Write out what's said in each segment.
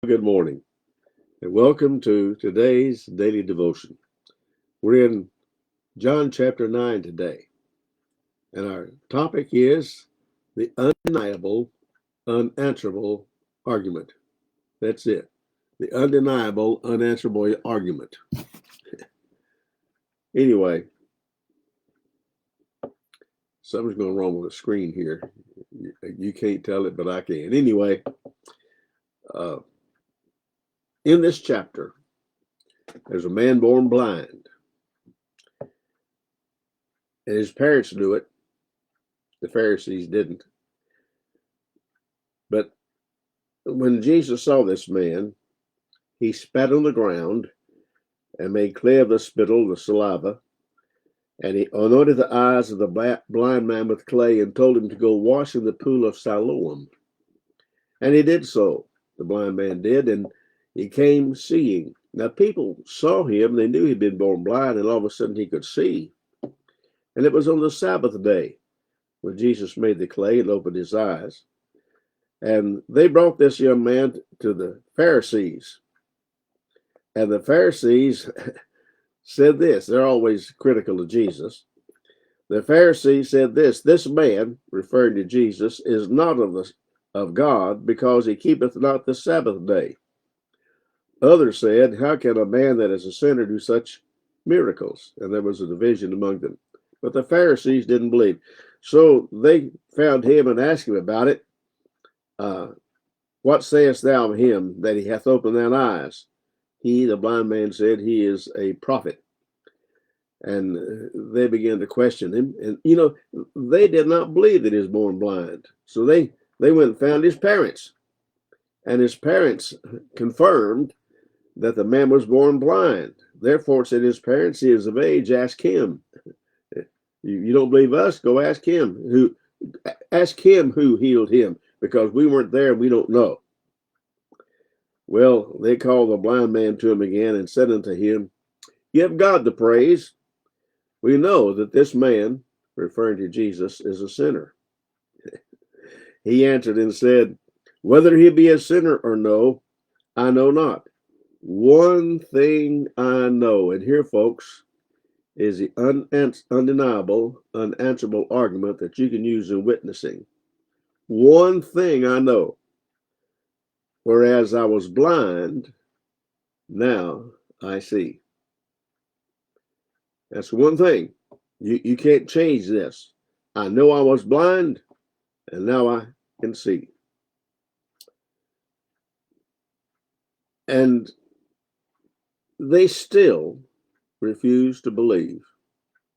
Good morning, and welcome to today's daily devotion. We're in John chapter 9 today, and our topic is the undeniable, unanswerable argument. That's it. The undeniable, unanswerable argument. Anyway, something's going wrong with the screen here. You can't tell it, but I can. Anyway, in this chapter, there's a man born blind, and his parents knew it. The Pharisees didn't. But when Jesus saw this man, he spat on the ground and made clay of the spittle, the saliva, and he anointed the eyes of the blind man with clay and told him to go wash in the pool of Siloam. And he did so. The blind man did, and he came seeing. Now people saw him, they knew he'd been born blind, and all of a sudden he could see. And it was on the Sabbath day when Jesus made the clay and opened his eyes. And they brought this young man to the Pharisees. And the Pharisees said this. They're always critical of Jesus. The Pharisees said this man, referring to Jesus, is not of God, because he keepeth not the Sabbath day. Others said, how can a man that is a sinner do such miracles? And there was a division among them. But the Pharisees didn't believe. So they found him and asked him about it. What sayest thou of him, that he hath opened thine eyes? He, the blind man, said, he is a prophet. And they began to question him. And, they did not believe that he was born blind. So they went and found his parents. And his parents confirmed that the man was born blind. Therefore, said his parents, he is of age, ask him. You don't believe us? Go ask him. Ask him who healed him, because we weren't there and we don't know. Well, they called the blind man to him again and said unto him, give God the praise. We know that this man, referring to Jesus, is a sinner. He answered and said, whether he be a sinner or no, I know not. One thing I know, and here, folks, is the undeniable, unanswerable argument that you can use in witnessing. One thing I know, whereas I was blind, now I see. That's one thing. You can't change this. I know I was blind, and now I can see. And they still refused to believe.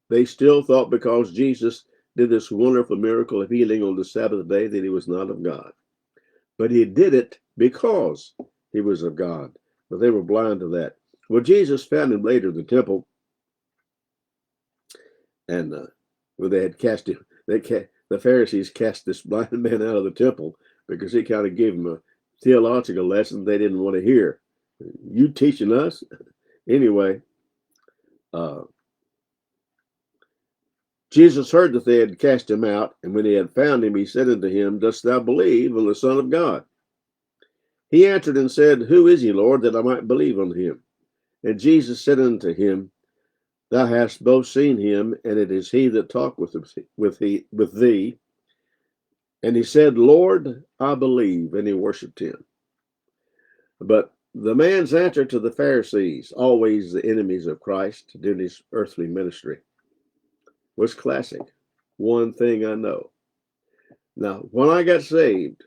They still thought because Jesus did this wonderful miracle of healing on the Sabbath day that he was not of God. But he did it because he was of God. But they were blind to that. Well, Jesus found him later in the temple. And when they had cast him, the Pharisees cast this blind man out of the temple because he kind of gave them a theological lesson they didn't want to hear. You teaching us? Anyway, Jesus heard that they had cast him out, and when he had found him, he said unto him, dost thou believe on the Son of God? He answered and said, who is he, Lord, that I might believe on him? And Jesus said unto him, thou hast both seen him, and it is he that talked with thee. And he said, Lord, I believe, and he worshipped him. But the man's answer to the Pharisees, always the enemies of Christ during his earthly ministry, was classic. One thing I know. Now, when I got saved,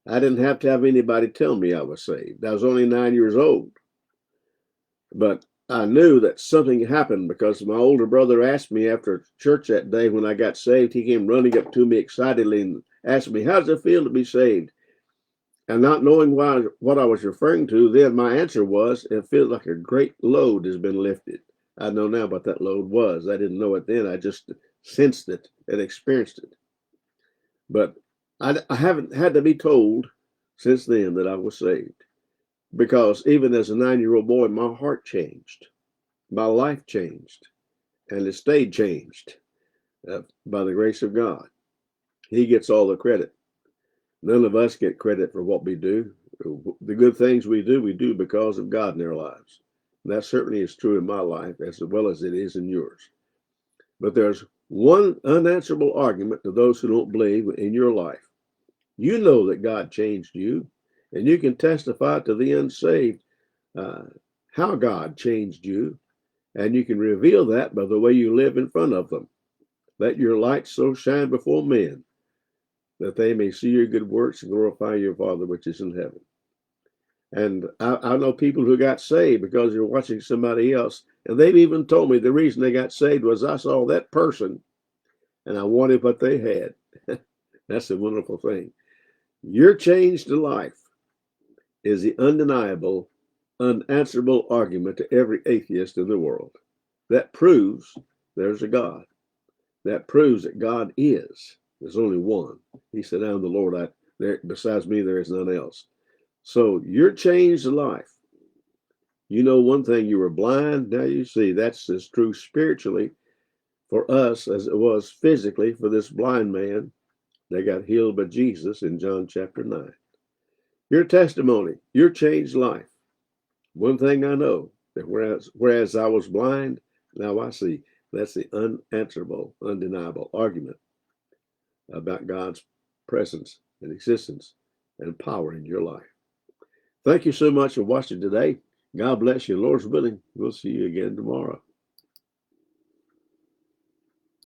I didn't have to have anybody tell me I was saved. I was only 9 years old. But I knew that something happened because my older brother asked me after church that day when I got saved. He came running up to me excitedly and asked me, how does it feel to be saved? And not knowing what I was referring to, then my answer was, it feels like a great load has been lifted. I know now what that load was. I didn't know it then. I just sensed it and experienced it. But I haven't had to be told since then that I was saved. Because even as a 9-year-old boy, my heart changed. My life changed. And it stayed changed by the grace of God. He gets all the credit. None of us get credit for what we do. the good things we do because of God in our lives. And that certainly is true in my life as well as it is in yours. But there's one unanswerable argument to those who don't believe in your life. You know that God changed you, and you can testify to the unsaved how God changed you, and you can reveal that by the way you live in front of them. Let your light so shine before men that they may see your good works and glorify your Father which is in heaven. And I know people who got saved because they're watching somebody else, and they've even told me the reason they got saved was I saw that person and I wanted what they had. That's a wonderful thing. Your change to life is the undeniable, unanswerable argument to every atheist in the world. That proves there's a God. That proves that God is. There's only one. He said, I'm the Lord. Besides me, there is none else. So your changed life. You know one thing, you were blind, now you see. That's as true spiritually for us as it was physically for this blind man that got healed by Jesus in John chapter 9. Your testimony, your changed life. One thing I know, that whereas I was blind, now I see. That's the unanswerable, undeniable argument about God's presence and existence and power in your life. Thank you so much for watching today. God bless you. Lord's willing, we'll see you again tomorrow.